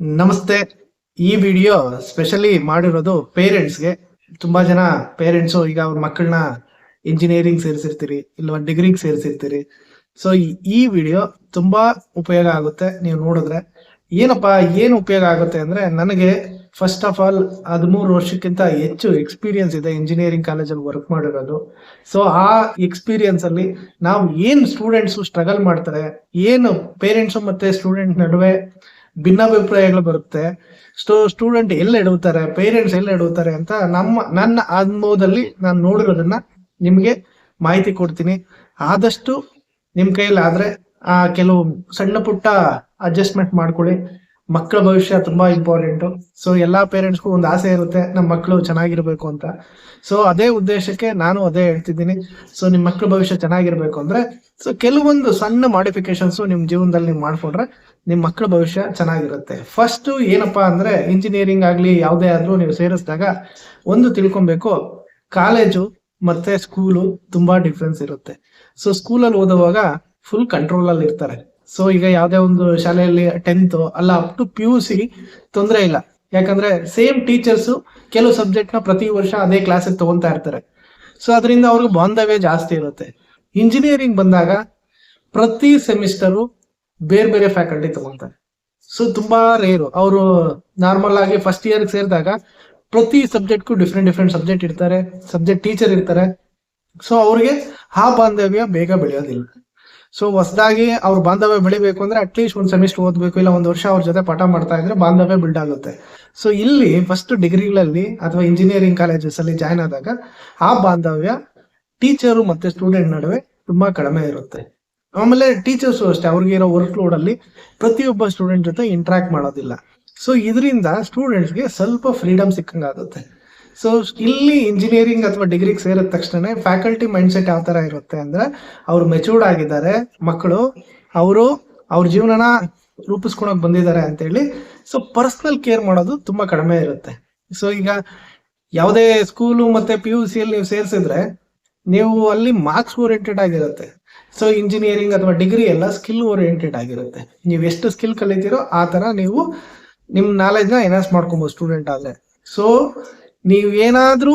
ನಮಸ್ತೆ. ಈ video specially ಮಾಡಿರೋದು ಪೇರೆಂಟ್ಸ್ಗೆ. ತುಂಬಾ ಜನ ಪೇರೆಂಟ್ಸು ಈಗ ಅವ್ರ ಮಕ್ಕಳನ್ನ ಇಂಜಿನಿಯರಿಂಗ್ ಸೇರಿಸಿರ್ತೀರಿ, ಇಲ್ವಾ ಡಿಗ್ರಿಗೆ ಸೇರಿಸಿರ್ತೀರಿ. ಸೊ ಈ ವಿಡಿಯೋ ತುಂಬಾ ಉಪಯೋಗ ಆಗುತ್ತೆ ನೀವು ನೋಡಿದ್ರೆ. ಏನು ಉಪಯೋಗ ಆಗುತ್ತೆ ಅಂದ್ರೆ, ನನಗೆ ಫಸ್ಟ್ ಆಫ್ ಆಲ್ 13 ವರ್ಷಕ್ಕಿಂತ ಹೆಚ್ಚು ಎಕ್ಸ್ಪೀರಿಯನ್ಸ್ ಇದೆ ಇಂಜಿನಿಯರಿಂಗ್ ಕಾಲೇಜಲ್ಲಿ ವರ್ಕ್ ಮಾಡಿರೋದು. ಸೊ ಆ ಎಕ್ಸ್ಪೀರಿಯನ್ಸ್ ಅಲ್ಲಿ ನಾವು ಏನ್ ಸ್ಟೂಡೆಂಟ್ಸ್ ಸ್ಟ್ರಗಲ್ ಮಾಡ್ತಾರೆ, ಏನು ಪೇರೆಂಟ್ಸ್ ಮತ್ತೆ ಸ್ಟೂಡೆಂಟ್ ನಡುವೆ ಭಿನ್ನಾಭಿಪ್ರಾಯಗಳು ಬರುತ್ತೆ, ಸ್ಟೂಡೆಂಟ್ ಎಲ್ಲಿ ಎಡುತ್ತಾರೆ, ಪೇರೆಂಟ್ಸ್ ಎಲ್ಲಿ ಎಡುತ್ತಾರೆ ಅಂತ ನನ್ನ ಅನುಭವದಲ್ಲಿ ನಾನು ನೋಡಿರೋದನ್ನ ನಿಮ್ಗೆ ಮಾಹಿತಿ ಕೊಡ್ತೀನಿ. ಆದಷ್ಟು ನಿಮ್ ಕೈಯಲ್ಲಿ ಆದ್ರೆ ಕೆಲವು ಸಣ್ಣ ಪುಟ್ಟ ಅಡ್ಜಸ್ಟ್ಮೆಂಟ್ ಮಾಡ್ಕೊಳ್ಳಿ. ಮಕ್ಕಳ ಭವಿಷ್ಯ ತುಂಬಾ ಇಂಪಾರ್ಟೆಂಟು. ಸೊ ಎಲ್ಲಾ ಪೇರೆಂಟ್ಸ್ಗೂ ಒಂದು ಆಸೆ ಇರುತ್ತೆ ನಮ್ಮ ಮಕ್ಕಳು ಚೆನ್ನಾಗಿರ್ಬೇಕು ಅಂತ. ಸೊ ಅದೇ ಉದ್ದೇಶಕ್ಕೆ ನಾನು ಅದೇ ಹೇಳ್ತಿದ್ದೀನಿ. ಸೊ ನಿಮ್ ಮಕ್ಕಳ ಭವಿಷ್ಯ ಚೆನ್ನಾಗಿರ್ಬೇಕು ಅಂದ್ರೆ ಸೊ ಕೆಲವೊಂದು ಸಣ್ಣ ಮಾಡಿಫಿಕೇಶನ್ಸ್ ನಿಮ್ ಜೀವನದಲ್ಲಿ ನೀವು ಮಾಡ್ಕೊಂಡ್ರೆ ನಿಮ್ ಮಕ್ಕಳ ಭವಿಷ್ಯ ಚೆನ್ನಾಗಿರುತ್ತೆ. ಫಸ್ಟ್ ಏನಪ್ಪಾ ಅಂದ್ರೆ, ಇಂಜಿನಿಯರಿಂಗ್ ಆಗ್ಲಿ ಯಾವುದೇ ಆದ್ರೂ ನೀವು ಸೇರಿಸಿದಾಗ ಒಂದು ತಿಳ್ಕೊಬೇಕು, ಕಾಲೇಜು ಮತ್ತೆ ಸ್ಕೂಲು ತುಂಬಾ ಡಿಫ್ರೆನ್ಸ್ ಇರುತ್ತೆ. ಸೊ ಸ್ಕೂಲಲ್ಲಿ ಓದುವಾಗ ಫುಲ್ ಕಂಟ್ರೋಲ್ ಅಲ್ಲಿ ಇರ್ತಾರೆ. ಸೊ ಈಗ ಯಾವ್ದೇ ಒಂದು ಶಾಲೆಯಲ್ಲಿ 10th ಅಲ್ಲ ಅಪ್ ಟು PUC ತೊಂದರೆ ಇಲ್ಲ, ಯಾಕಂದ್ರೆ ಸೇಮ್ ಟೀಚರ್ಸ್ ಕೆಲವು ಸಬ್ಜೆಕ್ಟ್ ನ ಪ್ರತಿ ವರ್ಷ ಅದೇ ಕ್ಲಾಸ್ ತಗೊಂತಾ ಇರ್ತಾರೆ. ಸೊ ಅದರಿಂದ ಅವ್ರಿಗೆ ಬಾಂಧವ್ಯ ಜಾಸ್ತಿ ಇರುತ್ತೆ. ಇಂಜಿನಿಯರಿಂಗ್ ಬಂದಾಗ ಪ್ರತಿ ಸೆಮಿಸ್ಟರು ಬೇರೆ ಬೇರೆ ಫ್ಯಾಕಲ್ಟಿ ತಗೊಂತಾರೆ. ಸೊ ತುಂಬಾ ರೇರು. ಅವರು ನಾರ್ಮಲ್ ಆಗಿ ಫಸ್ಟ್ ಇಯರ್ ಸೇರಿದಾಗ ಪ್ರತಿ ಸಬ್ಜೆಕ್ಟ್ಗೂ ಡಿಫ್ರೆಂಟ್ ಸಬ್ಜೆಕ್ಟ್ ಇರ್ತಾರೆ, ಸಬ್ಜೆಕ್ಟ್ ಟೀಚರ್ ಇರ್ತಾರೆ. ಸೊ ಅವ್ರಿಗೆ ಆ ಬಾಂಧವ್ಯ ಬೇಗ ಬೆಳೆಯೋದಿಲ್ಲ. ಸೊ ಹೊಸದಾಗಿ ಅವ್ರ ಬಾಂಧವ್ಯ ಬೆಳಿಬೇಕು ಅಂದ್ರೆ ಅಟ್ಲೀಸ್ಟ್ ಒಂದು ಸೆಮಿಸ್ಟರ್ ಓದ್ಬೇಕು, ಇಲ್ಲ ಒಂದು ವರ್ಷ ಅವ್ರ ಜೊತೆ ಪಾಠ ಮಾಡ್ತಾ ಇದ್ರೆ ಬಾಂಧವ್ಯ ಬಿಲ್ಡ್ ಆಗುತ್ತೆ. ಸೊ ಇಲ್ಲಿ ಫಸ್ಟ್ ಡಿಗ್ರಿಗಳಲ್ಲಿ ಅಥವಾ ಇಂಜಿನಿಯರಿಂಗ್ ಕಾಲೇಜಸ್ ಅಲ್ಲಿ ಜಾಯ್ನ್ ಆದಾಗ ಆ ಬಾಂಧವ್ಯ ಟೀಚರು ಮತ್ತೆ ಸ್ಟೂಡೆಂಟ್ ನಡುವೆ ತುಂಬಾ ಕಡಿಮೆ ಇರುತ್ತೆ. ಆಮೇಲೆ ಟೀಚರ್ಸು ಅಷ್ಟೇ, ಅವ್ರಿಗೆ ಇರೋ ವರ್ಕ್ ಲೋಡ್ ಅಲ್ಲಿ ಪ್ರತಿಯೊಬ್ಬ ಸ್ಟೂಡೆಂಟ್ ಜೊತೆ ಇಂಟ್ರಾಕ್ಟ್ ಮಾಡೋದಿಲ್ಲ. ಸೊ ಇದರಿಂದ ಸ್ಟೂಡೆಂಟ್ಸ್ಗೆ ಸ್ವಲ್ಪ ಫ್ರೀಡಮ್ ಸಿಕ್ಕಂಗಾಗುತ್ತೆ. ಸೊ ಇಲ್ಲಿ ಇಂಜಿನಿಯರಿಂಗ್ ಅಥವಾ ಡಿಗ್ರಿಗೆ ಸೇರಿದ ತಕ್ಷಣ ಫ್ಯಾಕಲ್ಟಿ ಮೈಂಡ್ ಸೆಟ್ ಯಾವ ತರ ಇರುತ್ತೆ ಅಂದ್ರೆ, ಅವ್ರು ಮೆಚೂರ್ಡ್ ಆಗಿದ್ದಾರೆ ಮಕ್ಕಳು, ಅವರು ಅವ್ರ ಜೀವನನ ರೂಪಿಸ್ಕೊಳಕ್ ಬಂದಿದ್ದಾರೆ ಅಂತ ಹೇಳಿ ಸೊ ಪರ್ಸನಲ್ ಕೇರ್ ಮಾಡೋದು ತುಂಬಾ ಕಡಿಮೆ ಇರುತ್ತೆ. ಸೊ ಈಗ ಯಾವುದೇ ಸ್ಕೂಲು ಮತ್ತೆ PUC ಅಲ್ಲಿ ನೀವು ಸೇರಿಸಿದ್ರೆ ನೀವು ಅಲ್ಲಿ ಮಾರ್ಕ್ಸ್ ಓರಿಯೆಂಟೆಡ್ ಆಗಿರುತ್ತೆ. ಸೊ ಇಂಜಿನಿಯರಿಂಗ್ ಅಥವಾ ಡಿಗ್ರಿ ಎಲ್ಲ ಸ್ಕಿಲ್ ಓರಿಯೆಂಟೆಡ್ ಆಗಿರುತ್ತೆ. ನೀವು ಎಷ್ಟು ಸ್ಕಿಲ್ ಕಲಿತೀರೋ ಆ ತರ ನೀವು ನಿಮ್ ನಾಲೆಜ್ ನ ಎನ್ಹಾನ್ಸ್ ಮಾಡ್ಕೊಬಹುದು ಸ್ಟೂಡೆಂಟ್ ಆದ್ರೆ. ಸೊ ನೀವು ಏನಾದ್ರೂ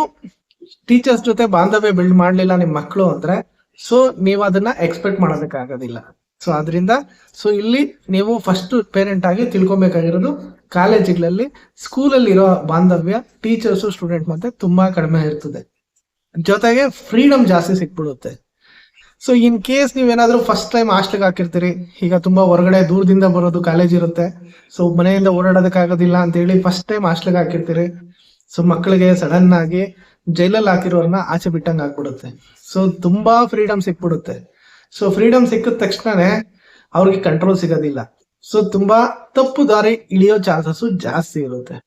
ಟೀಚರ್ಸ್ ಜೊತೆ ಬಾಂಧವ್ಯ ಬಿಲ್ಡ್ ಮಾಡ್ಲಿಲ್ಲ ನಿಮ್ ಮಕ್ಕಳು ಅಂದ್ರೆ ಸೊ ನೀವು ಅದನ್ನ ಎಕ್ಸ್ಪೆಕ್ಟ್ ಮಾಡೋದಕ್ಕಾಗೋದಿಲ್ಲ. ಸೊ ಅದರಿಂದ ಸೊ ಇಲ್ಲಿ ನೀವು ಫಸ್ಟ್ ಪೇರೆಂಟ್ ಆಗಿ ತಿಳ್ಕೊಬೇಕಾಗಿರೋದು, ಕಾಲೇಜುಗಳಲ್ಲಿ ಸ್ಕೂಲಲ್ಲಿ ಇರೋ ಬಾಂಧವ್ಯ ಟೀಚರ್ಸ್ ಸ್ಟೂಡೆಂಟ್ ಮತ್ತೆ ತುಂಬಾ ಕಡಿಮೆ ಇರ್ತದೆ, ಜೊತೆಗೆ ಫ್ರೀಡಮ್ ಜಾಸ್ತಿ ಸಿಕ್ಬಿಡುತ್ತೆ. ಸೊ ಇನ್ ಕೇಸ್ ನೀವೇನಾದ್ರೂ ಫಸ್ಟ್ ಟೈಮ್ ಹಾಸ್ಟೆಲ್ಗೆ ಹಾಕಿರ್ತೀರಿ, ಈಗ ತುಂಬಾ ಹೊರಗಡೆ ದೂರದಿಂದ ಬರೋದು ಕಾಲೇಜ್ ಇರುತ್ತೆ, ಸೊ ಮನೆಯಿಂದ ಓಡಾಡೋದಕ್ಕಾಗೋದಿಲ್ಲ ಅಂತ ಹೇಳಿ ಫಸ್ಟ್ ಟೈಮ್ ಹಾಸ್ಟೆಲ್ಗೆ ಹಾಕಿರ್ತೀರಿ. ಸೊ ಮಕ್ಕಳಿಗೆ ಸಡನ್ ಆಗಿ ಜೈಲಲ್ಲಿ ಹಾಕಿರೋರ್ನ ಆಚೆ ಬಿಟ್ಟಂಗೆ ಆಗ್ಬಿಡುತ್ತೆ. ಸೊ ತುಂಬಾ ಫ್ರೀಡಮ್ ಸಿಕ್ಬಿಡುತ್ತೆ. ಸೊ ಫ್ರೀಡಮ್ ಸಿಕ್ಕಿದ ತಕ್ಷಣನೇ ಅವ್ರಿಗೆ ಕಂಟ್ರೋಲ್ ಸಿಗೋದಿಲ್ಲ. ಸೊ ತುಂಬಾ ತಪ್ಪು ದಾರಿ ಇಳಿಯೋ ಚಾನ್ಸಸ್ ಜಾಸ್ತಿ ಇರುತ್ತೆ.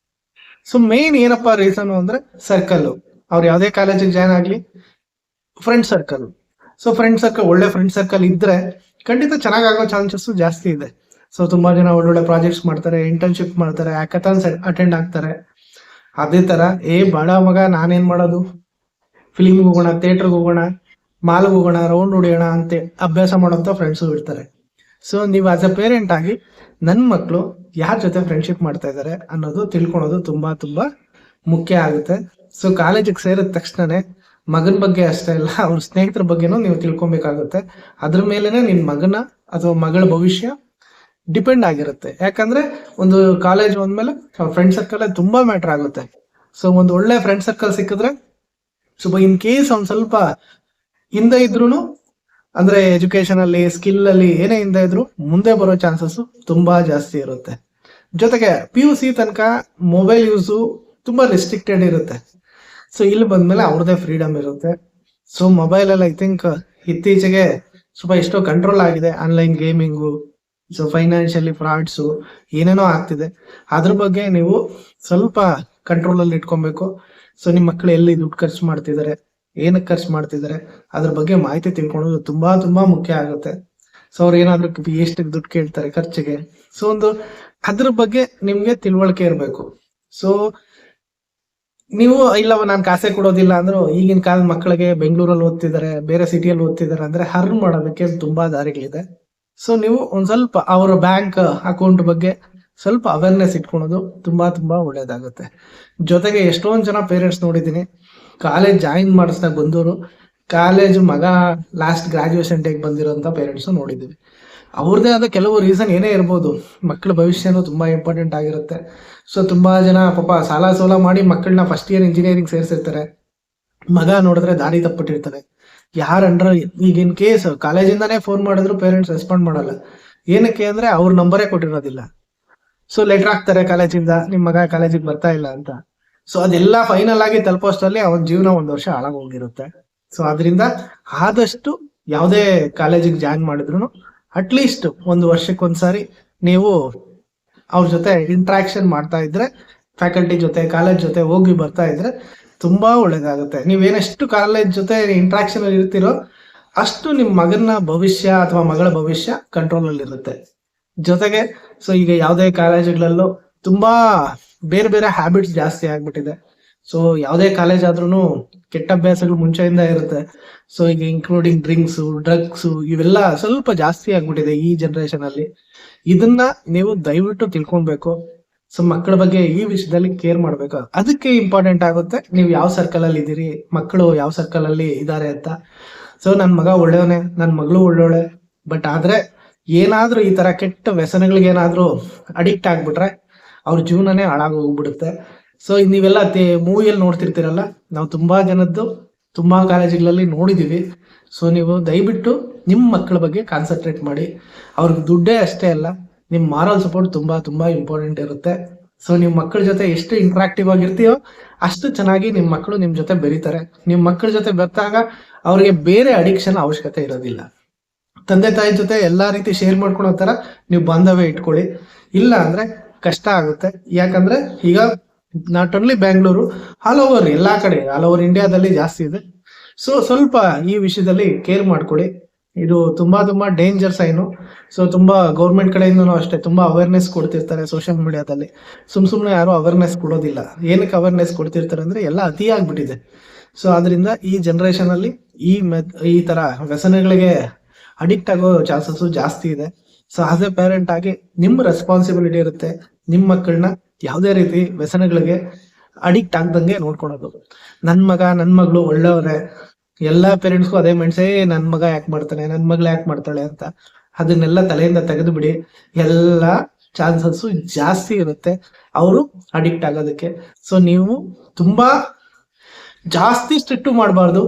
ಸೊ ಮೇನ್ ಏನಪ್ಪಾ ರೀಸನ್ ಅಂದ್ರೆ ಸರ್ಕಲ್. ಅವ್ರು ಯಾವ್ದೇ ಕಾಲೇಜಿಗೆ ಜಾಯ್ನ್ ಆಗ್ಲಿ, friend circle. So friend circle, ಒಳ್ಳೆ ಫ್ರೆಂಡ್ ಸರ್ಕಲ್ ಇದ್ರೆ ಖಂಡಿತ ಚೆನ್ನಾಗೋ ಚಾನ್ಸಸ್ ಜಾಸ್ತಿ ಇದೆ. ಸೊ ತುಂಬಾ ಜನ ಒಳ್ಳೊಳ್ಳೆ ಪ್ರಾಜೆಕ್ಟ್ಸ್ ಮಾಡ್ತಾರೆ, ಇಂಟರ್ನ್ಶಿಪ್ ಮಾಡ್ತಾರೆ, ಹ್ಯಾಕಥಾನ್ಸ್ ಅಟೆಂಡ್ ಆಗ್ತಾರೆ. ಅದೇ ತರ ಬಡ ಮಗ ನಾನೇನ್ ಮಾಡೋದು, ಫಿಲಿಮ್ಗೆ ಹೋಗೋಣ, ಥಿಯೇಟರ್ಗೆ ಹೋಗೋಣ, ಮಾಲ್ಗೆ ಹೋಗೋಣ, ರೌಂಡ್ ಹೊಡಿಯೋಣ ಅಂತ ಅಭ್ಯಾಸ ಮಾಡೋಂಥ ಫ್ರೆಂಡ್ಸು ಇರ್ತಾರೆ. ಸೊ ನೀವು ಆಸ್ ಎ ಪೇರೆಂಟ್ ಆಗಿ ನನ್ನ ಮಕ್ಕಳು ಯಾರ ಜೊತೆ ಫ್ರೆಂಡ್ಶಿಪ್ ಮಾಡ್ತಾ ಇದ್ದಾರೆ ಅನ್ನೋದು ತಿಳ್ಕೊಳೋದು ತುಂಬಾ ತುಂಬಾ ಮುಖ್ಯ ಆಗುತ್ತೆ. ಸೊ ಕಾಲೇಜಿಗೆ ಸೇರಿದ ತಕ್ಷಣನೇ ಮಗನ ಬಗ್ಗೆ ಅಷ್ಟೇ ಇಲ್ಲ, ಅವ್ರ ಸ್ನೇಹಿತರ ಬಗ್ಗೆನೂ ನೀವು ತಿಳ್ಕೊಬೇಕಾಗುತ್ತೆ. ಅದ್ರ ಮೇಲೆನೆ ನಿನ್ ಮಗನ ಅಥವಾ ಮಗಳ ಭವಿಷ್ಯ ಡಿಪೆಂಡ್ ಆಗಿರುತ್ತೆ. ಯಾಕಂದ್ರೆ ಒಂದು ಕಾಲೇಜ್ ಬಂದ್ಮೇಲೆ ಫ್ರೆಂಡ್ ಸರ್ಕಲ್ ತುಂಬಾ ಮ್ಯಾಟರ್ ಆಗುತ್ತೆ. ಸೊ ಒಂದು ಒಳ್ಳೆ ಫ್ರೆಂಡ್ ಸರ್ಕಲ್ ಸಿಕ್ಕಿದ್ರೆ ಸ್ವಲ್ಪ ಇನ್ ಕೇಸ್ ಅವ್ನು ಸ್ವಲ್ಪ ಹಿಂದೆ ಇದ್ರು, ಅಂದ್ರೆ ಎಜುಕೇಶನ್ ಅಲ್ಲಿ, ಸ್ಕಿಲ್ ಅಲ್ಲಿ ಏನೇ ಹಿಂದೆ ಇದ್ರು ಮುಂದೆ ಬರೋ ಚಾನ್ಸಸ್ ತುಂಬಾ ಜಾಸ್ತಿ ಇರುತ್ತೆ. ಜೊತೆಗೆ PUC ತನಕ ಮೊಬೈಲ್ ಯೂಸು ತುಂಬಾ ರೆಸ್ಟ್ರಿಕ್ಟೆಡ್ ಇರುತ್ತೆ. ಸೊ ಇಲ್ಲಿ ಬಂದ್ಮೇಲೆ ಅವ್ರದೇ ಫ್ರೀಡಮ್ ಇರುತ್ತೆ. ಸೊ ಮೊಬೈಲ್ ಅಲ್ಲಿ ಐ ಥಿಂಕ್ ಇತ್ತೀಚೆಗೆ ಸ್ವಲ್ಪ ಎಷ್ಟೋ ಕಂಟ್ರೋಲ್ ಆಗಿದೆ, online gaming, so financially frauds ಏನೇನೋ ಆಗ್ತಿದೆ. ಅದ್ರ ಬಗ್ಗೆ ನೀವು ಸ್ವಲ್ಪ ಕಂಟ್ರೋಲ್ ಅಲ್ಲಿ ಇಟ್ಕೊಬೇಕು. ಸೊ ನಿಮ್ ಮಕ್ಕಳು ಎಲ್ಲಿ ದುಡ್ಡು ಖರ್ಚು ಮಾಡ್ತಿದ್ದಾರೆ, ಏನಕ್ಕೆ ಖರ್ಚು ಮಾಡ್ತಿದ್ದಾರೆ, ಅದ್ರ ಬಗ್ಗೆ ಮಾಹಿತಿ ತಿಳ್ಕೊಳ್ಳೋದು ತುಂಬಾ ತುಂಬಾ ಮುಖ್ಯ ಆಗುತ್ತೆ. ಸೊ ಅವ್ರು ಏನಾದ್ರು ಎಷ್ಟು ದುಡ್ಡು ಕೇಳ್ತಾರೆ ಖರ್ಚಿಗೆ, ಸೊ ಒಂದು ಅದ್ರ ಬಗ್ಗೆ ನಿಮ್ಗೆ ತಿಳುವಳಿಕೆ ಇರಬೇಕು. ಸೊ ನೀವು ಇಲ್ಲವ ನಾನು ಕಾಸೆ ಕೊಡೋದಿಲ್ಲ ಅಂದ್ರು, ಈಗಿನ ಕಾಲದ ಮಕ್ಕಳಿಗೆ ಬೆಂಗಳೂರಲ್ಲಿ ಓದ್ತಿದ್ದಾರೆ, ಬೇರೆ ಸಿಟಿಯಲ್ಲಿ ಓದ್ತಿದ್ದಾರೆ ಅಂದ್ರೆ ಹರ್ನ್ ಮಾಡೋದಕ್ಕೆ ತುಂಬಾ ದಾರಿಗಳಿದೆ. ಸೊ ನೀವು ಒಂದ್ ಸ್ವಲ್ಪ ಅವರ ಬ್ಯಾಂಕ್ ಅಕೌಂಟ್ ಬಗ್ಗೆ ಸ್ವಲ್ಪ ಅವೇರ್ನೆಸ್ ಇಟ್ಕೊಳೋದು ತುಂಬಾ ತುಂಬಾ ಒಳ್ಳೇದಾಗುತ್ತೆ. ಜೊತೆಗೆ ಎಷ್ಟೊಂದ್ ಜನ ಪೇರೆಂಟ್ಸ್ ನೋಡಿದೀನಿ, ಕಾಲೇಜ್ ಜಾಯಿನ್ ಮಾಡಿಸ್ದಾಗ ಬಂದವರು ಕಾಲೇಜ್ ಮಗ ಲಾಸ್ಟ್ ಗ್ರಾಜುಯೇಷನ್ ಡೇಗೆ ಬಂದಿರೋಂಥ ಪೇರೆಂಟ್ಸ್ ನೋಡಿದ್ದೀವಿ. ಅವ್ರದ್ದೇ ಆದ ಕೆಲವು ರೀಸನ್ ಏನೇ ಇರ್ಬೋದು, ಮಕ್ಕಳ ಭವಿಷ್ಯನೂ ತುಂಬಾ ಇಂಪಾರ್ಟೆಂಟ್ ಆಗಿರುತ್ತೆ. ಸೊ ತುಂಬಾ ಜನ ಪಾಪ ಸಾಲ ಸೋಲ ಮಾಡಿ ಮಕ್ಕಳನ್ನ ಫಸ್ಟ್ ಇಯರ್ ಇಂಜಿನಿಯರಿಂಗ್ ಸೇರಿಸಿರ್ತಾರೆ. ಮಗ ನೋಡಿದ್ರೆ ದಾರಿ ತಪ್ಪಿಟ್ಟಿರ್ತಾರೆ. ಯಾರಂದ್ರ ಈಗ ಇನ್ ಕೇಸ್ ಕಾಲೇಜಿಂದಾನೇ ಫೋನ್ ಮಾಡಿದ್ರು ಪೇರೆಂಟ್ಸ್ ರೆಸ್ಪಾಂಡ್ ಮಾಡಲ್ಲ. ಏನಕ್ಕೆ ಅಂದ್ರೆ ಅವ್ರ ನಂಬರೇ ಕೊಟ್ಟಿರೋದಿಲ್ಲ. ಸೊ ಲೆಟರ್ ಹಾಕ್ತಾರೆ ಕಾಲೇಜಿಂದ, ನಿಮ್ ಮಗ ಕಾಲೇಜಿಗೆ ಬರ್ತಾ ಇಲ್ಲ ಅಂತ. ಸೊ ಅದೆಲ್ಲ ಫೈನಲ್ ಆಗಿ ತಲುಪೋಷ್ಟರಲ್ಲಿ ಅವನ ಜೀವನ 1 ವರ್ಷ ಹಾಳಾಗೋಗಿರುತ್ತೆ. ಸೊ ಅದರಿಂದ ಆದಷ್ಟು ಯಾವುದೇ ಕಾಲೇಜಿಗೆ ಜಾಯಿನ್ ಮಾಡಿದ್ರು ಅಟ್ಲೀಸ್ಟ್ 1 ವರ್ಷಕ್ಕೊಂದ್ಸಾರಿ ನೀವು ಅವ್ರ ಜೊತೆ ಇಂಟ್ರಾಕ್ಷನ್ ಮಾಡ್ತಾ ಇದ್ರೆ, ಫ್ಯಾಕಲ್ಟಿ ಜೊತೆ ಕಾಲೇಜ್ ಜೊತೆ ಹೋಗಿ ಬರ್ತಾ ಇದ್ರೆ ತುಂಬಾ ಒಳ್ಳೇದಾಗುತ್ತೆ. ನೀವೇನೆಷ್ಟು ಕಾಲೇಜ್ ಜೊತೆ ಇಂಟ್ರಾಕ್ಷನ್ ಅಲ್ಲಿ ಇರ್ತೀರೋ ಅಷ್ಟು ನಿಮ್ ಮಗನ ಭವಿಷ್ಯ ಅಥವಾ ಮಗಳ ಭವಿಷ್ಯ ಕಂಟ್ರೋಲ್ ಅಲ್ಲಿ ಇರುತ್ತೆ. ಜೊತೆಗೆ ಸೊ ಈಗ ಯಾವುದೇ ಕಾಲೇಜುಗಳಲ್ಲೂ ತುಂಬಾ ಬೇರೆ ಬೇರೆ ಹ್ಯಾಬಿಟ್ಸ್ ಜಾಸ್ತಿ ಆಗ್ಬಿಟ್ಟಿದೆ. ಸೊ ಯಾವುದೇ ಕಾಲೇಜ್ ಆದ್ರೂ ಕೆಟ್ಟ ಅಭ್ಯಾಸಗಳು ಮುಂಚೆಯಿಂದ ಇರುತ್ತೆ. ಸೊ ಈಗ ಇನ್ಕ್ಲೂಡಿಂಗ್ ಡ್ರಿಂಕ್ಸ್, ಡ್ರಗ್ಸ್ ಇವೆಲ್ಲ ಸ್ವಲ್ಪ ಜಾಸ್ತಿ ಆಗ್ಬಿಟ್ಟಿದೆ ಈ ಜನರೇಷನ್ ಅಲ್ಲಿ. ಇದನ್ನ ನೀವು ದಯವಿಟ್ಟು ತಿಳ್ಕೊಳ್ಬೇಕು. ಸೊ ಮಕ್ಕಳ ಬಗ್ಗೆ ಈ ವಿಷಯದಲ್ಲಿ ಕೇರ್ ಮಾಡ್ಬೇಕು. ಅದಕ್ಕೆ ಇಂಪಾರ್ಟೆಂಟ್ ಆಗುತ್ತೆ ನೀವು ಯಾವ ಸರ್ಕಲ್ ಅಲ್ಲಿ ಇದ್ದೀರಿ, ಮಕ್ಕಳು ಯಾವ ಸರ್ಕಲ್ ಅಲ್ಲಿ ಇದ್ದಾರೆ ಅಂತ. ಸೊ ನನ್ ಮಗ ಒಳ್ಳೆಯವನೇ, ನನ್ ಮಗಳು ಒಳ್ಳೊಳ್ಳೆ, ಬಟ್ ಆದ್ರೆ ಏನಾದ್ರೂ ಈ ತರ ಕೆಟ್ಟ ವ್ಯಸನಗಳಿಗೆ ಏನಾದ್ರೂ ಅಡಿಕ್ಟ್ ಆಗ್ಬಿಟ್ರೆ ಅವ್ರ ಜೀವನನೇ ಹಾಳಾಗೋಗ್ಬಿಡುತ್ತೆ. ಸೊ ನೀವೆಲ್ಲ ಮೂವಿಯಲ್ಲಿ ನೋಡ್ತಿರ್ತೀರಲ್ಲ, ನಾವು ತುಂಬಾ ಜನದ್ದು ತುಂಬಾ ಕಾಲೇಜುಗಳಲ್ಲಿ ನೋಡಿದೀವಿ. ಸೊ ನೀವು ದಯವಿಟ್ಟು ನಿಮ್ಮ ಮಕ್ಕಳ ಬಗ್ಗೆ ಕಾನ್ಸಂಟ್ರೇಟ್ ಮಾಡಿ. ಅವ್ರಿಗೆ ದುಡ್ಡೇ ಅಷ್ಟೇ ಅಲ್ಲ, ನಿಮ್ ಮಾರಲ್ ಸಪೋರ್ಟ್ ತುಂಬಾ ತುಂಬಾ ಇಂಪಾರ್ಟೆಂಟ್ ಇರುತ್ತೆ. ಸೊ ನಿಮ್ ಮಕ್ಕಳ ಜೊತೆ ಎಷ್ಟು ಇಂಟ್ರಾಕ್ಟಿವ್ ಆಗಿರ್ತೀಯೋ ಅಷ್ಟು ಚೆನ್ನಾಗಿ ನಿಮ್ ಮಕ್ಕಳು ನಿಮ್ ಜೊತೆ ಬೆರೀತಾರೆ. ನಿಮ್ ಮಕ್ಕಳ ಜೊತೆ ಬೆರೆತಾಗ ಅವ್ರಿಗೆ ಬೇರೆ ಅಡಿಕ್ಷನ್ ಅವಶ್ಯಕತೆ ಇರೋದಿಲ್ಲ. ತಂದೆ ತಾಯಿ ಜೊತೆ ಎಲ್ಲಾ ರೀತಿ ಶೇರ್ ಮಾಡ್ಕೊಳೋ ತರ ನೀವು ಬಾಂಧವ್ಯ ಇಟ್ಕೊಳ್ಳಿ. ಇಲ್ಲ ಅಂದ್ರೆ ಕಷ್ಟ ಆಗುತ್ತೆ. ಯಾಕಂದ್ರೆ ಈಗ not only Bangalore, all over ಎಲ್ಲಾ ಕಡೆ, ಆಲ್ ಓವರ್ ಇಂಡಿಯಾದಲ್ಲಿ ಜಾಸ್ತಿ ಇದೆ. ಸೊ ಸ್ವಲ್ಪ ಈ ವಿಷಯದಲ್ಲಿ ಕೇರ್ ಮಾಡ್ಕೊಳ್ಳಿ. ಇದು ತುಂಬಾ ತುಂಬಾ ಡೇಂಜರ್ ಸೈನು. ಸೊ ತುಂಬಾ ಗೌರ್ಮೆಂಟ್ ಕಡೆಯಿಂದನೂ ಅಷ್ಟೇ ತುಂಬಾ ಅವೇರ್ನೆಸ್ ಕೊಡ್ತಿರ್ತಾರೆ ಸೋಷಿಯಲ್ ಮೀಡಿಯಾದಲ್ಲಿ. ಸುಮ್ನೆ ಯಾರು ಅವೇರ್ನೆಸ್ ಕೊಡೋದಿಲ್ಲ. ಏನಕ್ಕೆ ಅವೇರ್ನೆಸ್ ಕೊಡ್ತಿರ್ತಾರೆ ಅಂದ್ರೆ ಎಲ್ಲ ಅತಿ ಆಗ್ಬಿಟ್ಟಿದೆ. ಸೊ ಅದರಿಂದ ಈ ಜನರೇಷನ್ ಅಲ್ಲಿ ಈ ತರ ವ್ಯಸನಗಳಿಗೆ ಅಡಿಕ್ಟ್ ಆಗೋ ಚಾನ್ಸಸ್ ಜಾಸ್ತಿ ಇದೆ. ಸೊ ಆಸ್ ಎ ಪೇರೆಂಟ್ ಆಗಿ ನಿಮ್ಮ ರೆಸ್ಪಾನ್ಸಿಬಿಲಿಟಿ ಇರುತ್ತೆ ನಿಮ್ ಮಕ್ಕಳನ್ನ ಯಾವುದೇ ರೀತಿ ವ್ಯಸನಗಳಿಗೆ ಅಡಿಕ್ಟ್ ಆಗ್ದಂಗೆ ನೋಡ್ಕೊಳೋದು. ನನ್ ಮಗ ನನ್ ಮಗಳು ಒಳ್ಳೆಯವ್ರೆ, ಎಲ್ಲಾ ಪೇರೆಂಟ್ಸ್ಗೂ ಅದೇ ಮೈಂಡ್ಸೇ, ನನ್ ಮಗ ಯಾಕೆ ಮಾಡ್ತಾನೆ, ನನ್ ಮಗಳು ಯಾಕೆ ಮಾಡ್ತಾಳೆ ಅಂತ. ಅದನ್ನೆಲ್ಲ ತಲೆಯಿಂದ ತೆಗೆದು ಬಿಡಿ. ಎಲ್ಲ ಚಾನ್ಸಸ್ ಜಾಸ್ತಿ ಇರುತ್ತೆ ಅವರು ಅಡಿಕ್ಟ್ ಆಗೋದಕ್ಕೆ. ಸೊ ನೀವು ತುಂಬಾ ಜಾಸ್ತಿ ಸ್ಟ್ರಿಕ್ಟ್ ಮಾಡಬಾರ್ದು,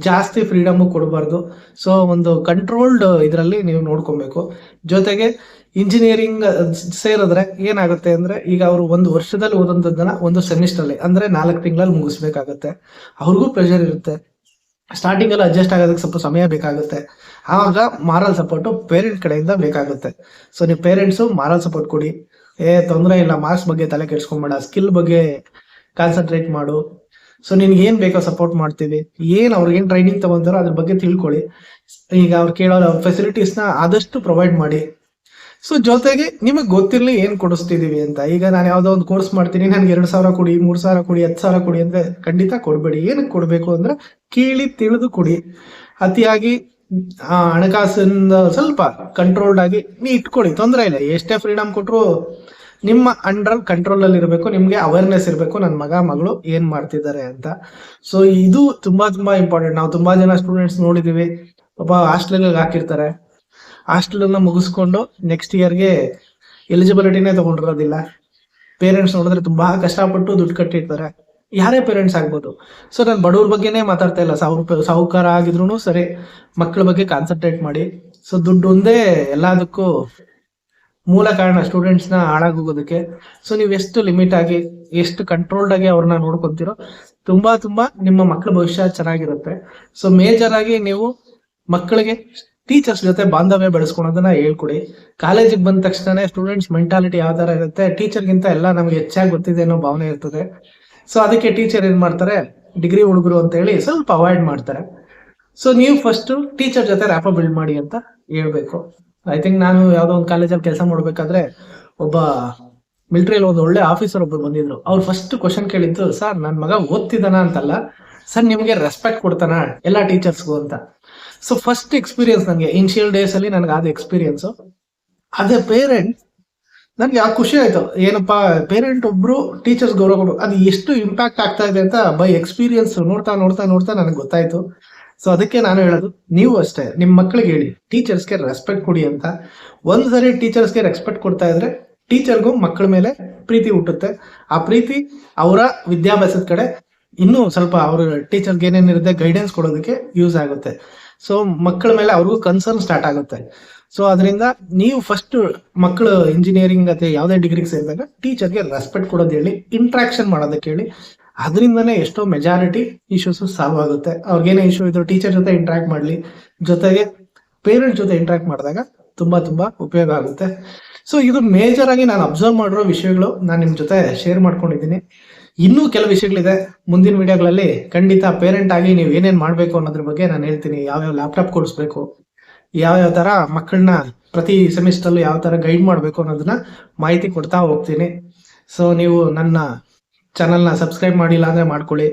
ಜಾಸ್ತಿ ಫ್ರೀಡಮ್ ಕೊಡಬಾರ್ದು. ಸೊ ಒಂದು ಕಂಟ್ರೋಲ್ಡ್ ಇದರಲ್ಲಿ ನೀವು ನೋಡ್ಕೊಬೇಕು. ಜೊತೆಗೆ ಇಂಜಿನಿಯರಿಂಗ್ ಸೇರಿದ್ರೆ ಏನಾಗುತ್ತೆ ಅಂದ್ರೆ, ಈಗ ಅವರು 1 ವರ್ಷದಲ್ಲಿ ಓದೋದನ್ನ 1 ಸೆಮಿಸ್ಟರ್ ಅಲ್ಲಿ ಅಂದ್ರೆ 4 ತಿಂಗಳಲ್ಲಿ ಮುಗಿಸ್ಬೇಕಾಗತ್ತೆ. ಅವ್ರಿಗೂ ಪ್ರೆಷರ್ ಇರುತ್ತೆ. ಸ್ಟಾರ್ಟಿಂಗ್ ಅಲ್ಲಿ ಅಡ್ಜಸ್ಟ್ ಆಗೋದಕ್ಕೆ ಸ್ವಲ್ಪ ಸಮಯ ಬೇಕಾಗುತ್ತೆ. ಆವಾಗ ಮಾರಲ್ ಸಪೋರ್ಟ್ ಪೇರೆಂಟ್ ಕಡೆಯಿಂದ ಬೇಕಾಗುತ್ತೆ. ಸೊ ನೀವು ಪೇರೆಂಟ್ಸು ಮಾರಲ್ ಸಪೋರ್ಟ್ ಕೊಡಿ. ತೊಂದರೆ ಇಲ್ಲ, ಮಾರ್ಕ್ಸ್ ಬಗ್ಗೆ ತಲೆ ಕೆಡ್ಸ್ಕೊಂಬೇಡ, ಸ್ಕಿಲ್ ಬಗ್ಗೆ ಕಾನ್ಸಂಟ್ರೇಟ್ ಮಾಡು. ಸೊ ನಿನ್ಗೆ ಏನ್ ಬೇಕೋ ಸಪೋರ್ಟ್ ಮಾಡ್ತೀವಿ. ಅವ್ರಿಗೆ ಏನ್ ಟ್ರೈನಿಂಗ್ ತಗೊಂತಾರೋ ಅದ್ರ ಬಗ್ಗೆ ತಿಳ್ಕೊಳ್ಳಿ. ಈಗ ಅವ್ರು ಕೇಳೋ ಫೆಸಿಲಿಟೀಸ್ ನ ಆದಷ್ಟು ಪ್ರೊವೈಡ್ ಮಾಡಿ. ಸೊ ಜೊತೆಗೆ ನಿಮಗೆ ಗೊತ್ತಿರ್ಲಿ ಏನ್ ಕೊಡಿಸ್ತಿದೀವಿ ಅಂತ. ಈಗ ನಾನು ಯಾವ್ದೋ ಒಂದು ಕೋರ್ಸ್ ಮಾಡ್ತೀನಿ, ನನ್ಗೆ 2,000 ಕೊಡಿ, 3,000 ಕೊಡಿ, 10,000 ಕೊಡಿ ಅಂದ್ರೆ ಖಂಡಿತ ಕೊಡ್ಬೇಡಿ. ಏನಕ್ಕೆ ಕೊಡ್ಬೇಕು ಅಂದ್ರೆ ಕೇಳಿ ತಿಳಿದು ಕೊಡಿ. ಅತಿಯಾಗಿ ಹಣಕಾಸಿನ ಸ್ವಲ್ಪ ಕಂಟ್ರೋಲ್ಡ್ ಆಗಿ ನೀ ಇಟ್ಕೊಳ್ಳಿ, ತೊಂದರೆ ಇಲ್ಲ. ಎಷ್ಟೇ ಫ್ರೀಡಮ್ ಕೊಟ್ರು ನಿಮ್ಮ ಅಂಡರ್ ಕಂಟ್ರೋಲ್ ಅಲ್ಲಿ ಇರಬೇಕು. ನಿಮ್ಗೆ ಅವೇರ್ನೆಸ್ ಇರಬೇಕು, ನನ್ನ ಮಗ ಮಗಳು ಏನ್ ಮಾಡ್ತಿದ್ದಾರೆ ಅಂತ. ಸೊ ಇದು ತುಂಬಾ ತುಂಬಾ ಇಂಪಾರ್ಟೆಂಟ್. ನಾವು ತುಂಬಾ ಜನ ಸ್ಟೂಡೆಂಟ್ಸ್ ನೋಡಿದೀವಿ, ಒಬ್ಬ ಹಾಸ್ಟೆಲ್ ಹಾಕಿರ್ತಾರೆ. ಹಾಸ್ಟೆಲ್ ಅನ್ನ ಮುಗಿಸ್ಕೊಂಡು ನೆಕ್ಸ್ಟ್ ಇಯರ್ಗೆ ಎಲಿಜಿಬಿಲಿಟಿನೇ ತಗೊಂಡಿರೋದಿಲ್ಲ. ಪೇರೆಂಟ್ಸ್ ನೋಡಿದ್ರೆ ತುಂಬಾ ಕಷ್ಟಪಟ್ಟು ದುಡ್ಡು ಕಟ್ಟಿರ್ತಾರೆ. ಯಾರೇ ಪೇರೆಂಟ್ಸ್ ಆಗ್ಬೋದು. ಸೊ ನಾನು ಬಡವ್ರ ಬಗ್ಗೆನೇ ಮಾತಾಡ್ತಾ ಇಲ್ಲ, ಸಾಹುಕಾರ ಆಗಿದ್ರು ಸರಿ, ಮಕ್ಕಳ ಬಗ್ಗೆ ಕಾನ್ಸಂಟ್ರೇಟ್ ಮಾಡಿ. ಸೊ ದುಡ್ಡು ಒಂದೇ ಎಲ್ಲದಕ್ಕೂ ಮೂಲ ಕಾರಣ ಸ್ಟೂಡೆಂಟ್ಸ್ನ ಹಾಳಾಗೋಗೋದಕ್ಕೆ. ಸೊ ನೀವು ಎಷ್ಟು ಲಿಮಿಟ್ ಆಗಿ, ಎಷ್ಟು ಕಂಟ್ರೋಲ್ಡ್ ಆಗಿ ಅವ್ರನ್ನ ನೋಡ್ಕೊಂತೀರೋ ತುಂಬಾ ತುಂಬಾ ನಿಮ್ಮ ಮಕ್ಕಳ ಭವಿಷ್ಯ ಚೆನ್ನಾಗಿರುತ್ತೆ. ಸೊ ಮೇಜರ್ ಆಗಿ ನೀವು ಮಕ್ಕಳಿಗೆ ಟೀಚರ್ಸ್ ಜೊತೆ ಬಾಂಧವ್ಯ ಬೆಳೆಸ್ಕೊಳೋದನ್ನ ಹೇಳ್ಕೊಡಿ. ಕಾಲೇಜಿಗೆ ಬಂದ ತಕ್ಷಣ ಸ್ಟೂಡೆಂಟ್ಸ್ ಮೆಂಟಾಲಿಟಿ ಯಾವ ತರ ಇರುತ್ತೆ, ಟೀಚರ್ಗಿಂತ ಎಲ್ಲ ನಮ್ಗೆ ಹೆಚ್ಚಾಗಿ ಗೊತ್ತಿದೆ ಅನ್ನೋ ಭಾವನೆ ಇರ್ತದೆ. ಸೊ ಅದಕ್ಕೆ ಟೀಚರ್ ಏನ್ ಮಾಡ್ತಾರೆ, ಡಿಗ್ರಿ ಹುಡುಗರು ಅಂತ ಹೇಳಿ ಸ್ವಲ್ಪ ಅವಾಯ್ಡ್ ಮಾಡ್ತಾರೆ. ಸೊ ನೀವು ಫಸ್ಟ್ ಟೀಚರ್ ಜೊತೆ ರ್ಯಾಪ ಬಿಲ್ಡ್ ಮಾಡಿ ಅಂತ ಹೇಳ್ಬೇಕು. ಐ ಥಿಂಕ್ ನಾನು ಯಾವ್ದೋ ಒಂದು ಕಾಲೇಜಲ್ಲಿ ಕೆಲಸ ಮಾಡ್ಬೇಕಾದ್ರೆ ಒಬ್ಬ ಮಿಲಿಟರಿಯಲ್ಲಿ ಒಂದು ಒಳ್ಳೆ ಆಫೀಸರ್ ಒಬ್ಬರು ಬಂದಿದ್ರು. ಅವ್ರು ಫಸ್ಟ್ ಕ್ವಶನ್ ಕೇಳಿದ್ದು, ಸರ್ ನನ್ನ ಮಗ ಓದ್ತಿದ್ದಾನ ಅಂತಲ್ಲ ಸರ್, ನಿಮ್ಗೆ ರೆಸ್ಪೆಕ್ಟ್ ಕೊಡ್ತಾನ ಎಲ್ಲಾ ಟೀಚರ್ಸ್ಗೂ ಅಂತ. ಸೊ ಫಸ್ಟ್ ಎಕ್ಸ್ಪೀರಿಯನ್ಸ್ ನನಗೆ ಇನಿಷಿಯಲ್ ಡೇಸ್ ಅಲ್ಲಿ ನನಗೆ ಆದ ಎಕ್ಸ್ಪೀರಿಯನ್ಸ್. ಅದೇ ಪೇರೆಂಟ್ ನನ್ಗೆ ಆ ಖುಷಿ ಆಯ್ತು, ಏನಪ್ಪಾ ಪೇರೆಂಟ್ ಒಬ್ರು ಟೀಚರ್ಸ್ ಗೌರವ ಕೊಡು, ಅದು ಎಷ್ಟು ಇಂಪ್ಯಾಕ್ಟ್ ಆಗ್ತಾ ಇದೆ ಅಂತ ಬೈ ಎಕ್ಸ್ಪೀರಿಯನ್ಸ್ ನೋಡ್ತಾ ನೋಡ್ತಾ ನೋಡ್ತಾ ನನಗೆ ಗೊತ್ತಾಯ್ತು. ಸೊ ಅದಕ್ಕೆ ನಾನು ಹೇಳೋದು, ನೀವು ಅಷ್ಟೇ ನಿಮ್ಮ ಮಕ್ಕಳಿಗೆ ಹೇಳಿ ಟೀಚರ್ಸ್ಗೆ ರೆಸ್ಪೆಕ್ಟ್ ಕೊಡಿ ಅಂತ. ಒಂದ್ಸರಿ ಟೀಚರ್ಸ್ಗೆ ರೆಸ್ಪೆಕ್ಟ್ ಕೊಡ್ತಾ ಇದ್ರೆ ಟೀಚರ್ಗೂ ಮಕ್ಕಳ ಮೇಲೆ ಪ್ರೀತಿ ಹುಟ್ಟುತ್ತೆ. ಆ ಪ್ರೀತಿ ಅವರ ವಿದ್ಯಾಭ್ಯಾಸದ ಕಡೆ ಇನ್ನೂ ಸ್ವಲ್ಪ ಅವ್ರ ಟೀಚರ್ಗೆ ಏನೇನಿರುತ್ತೆ ಗೈಡೆನ್ಸ್ ಕೊಡೋದಕ್ಕೆ ಯೂಸ್ ಆಗುತ್ತೆ. ಸೊ ಮಕ್ಕಳ ಮೇಲೆ ಅವ್ರಿಗೂ ಕನ್ಸರ್ನ್ ಸ್ಟಾರ್ಟ್ ಆಗುತ್ತೆ. ಸೊ ಅದರಿಂದ ನೀವು ಫಸ್ಟ್ ಮಕ್ಕಳು ಇಂಜಿನಿಯರಿಂಗ್ ಅಥವಾ ಯಾವುದೇ ಡಿಗ್ರಿಗೆ ಸೇರಿದಾಗ ಟೀಚರ್ಗೆ ರೆಸ್ಪೆಕ್ಟ್ ಕೊಡೋದು ಹೇಳಿ, ಇಂಟ್ರಾಕ್ಷನ್ ಮಾಡೋದಕ್ಕೆ ಹೇಳಿ. ಅದರಿಂದನೇ ಎಷ್ಟೋ ಮೆಜಾರಿಟಿ ಇಶ್ಯೂಸ್ ಸಾಲ್ವ್ ಆಗುತ್ತೆ. ಅವ್ರಿಗೇನೇ ಇಶ್ಯೂ ಇದ್ರು ಟೀಚರ್ ಜೊತೆ ಇಂಟ್ರಾಕ್ಟ್ ಮಾಡಲಿ, ಜೊತೆಗೆ ಪೇರೆಂಟ್ ಜೊತೆ ಇಂಟ್ರಾಕ್ಟ್ ಮಾಡಿದಾಗ ತುಂಬಾ ತುಂಬಾ ಉಪಯೋಗ ಆಗುತ್ತೆ. ಸೊ ಇದು ಮೇಜರ್ ಆಗಿ ನಾನು ಅಬ್ಸರ್ವ್ ಮಾಡಿರೋ ವಿಷಯಗಳು ನಾನು ನಿಮ್ ಜೊತೆ ಶೇರ್ ಮಾಡ್ಕೊಂಡಿದ್ದೀನಿ. ಇನ್ನೂ ಕೆಲವು ವಿಷಯಗಳಿದೆ, ಮುಂದಿನ ವಿಡಿಯೋಗಳಲ್ಲಿ ಖಂಡಿತ ಪೇರೆಂಟ್ ಆಗಿ ನೀವು ಏನೇನ್ ಮಾಡ್ಬೇಕು ಅನ್ನೋದ್ರ ಬಗ್ಗೆ ನಾನು ಹೇಳ್ತೀನಿ. ಯಾವ್ಯಾವ ಲ್ಯಾಪ್ಟಾಪ್ ಕೊಡಿಸ್ಬೇಕು, ಯಾವ್ಯಾವ ತರ ಮಕ್ಕಳನ್ನ ಪ್ರತಿ ಸೆಮಿಸ್ಟರ್ ಯಾವ ತರ ಗೈಡ್ ಮಾಡ್ಬೇಕು ಅನ್ನೋದನ್ನ ಮಾಹಿತಿ ಕೊಡ್ತಾ ಹೋಗ್ತೀನಿ. ಸೊ ನೀವು ನನ್ನ ಚಾನಲ್ನ ಸಬ್ಸ್ಕ್ರೈಬ್ ಮಾಡಿಲ್ಲ ಅಂದ್ರೆ ಮಾಡ್ಕೊಳ್ಳಿ,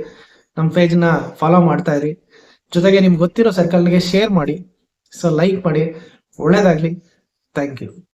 ನಮ್ಮ ಪೇಜ್ನ ಫಾಲೋ ಮಾಡ್ತಾ ಇರಿ, ಜೊತೆಗೆ ನಿಮ್ಗೆ ಗೊತ್ತಿರೋ ಸರ್ಕಲ್ಗೆ ಶೇರ್ ಮಾಡಿ. ಸೊ ಲೈಕ್ ಮಾಡಿ. ಒಳ್ಳೇದಾಗ್ಲಿ. Thank you.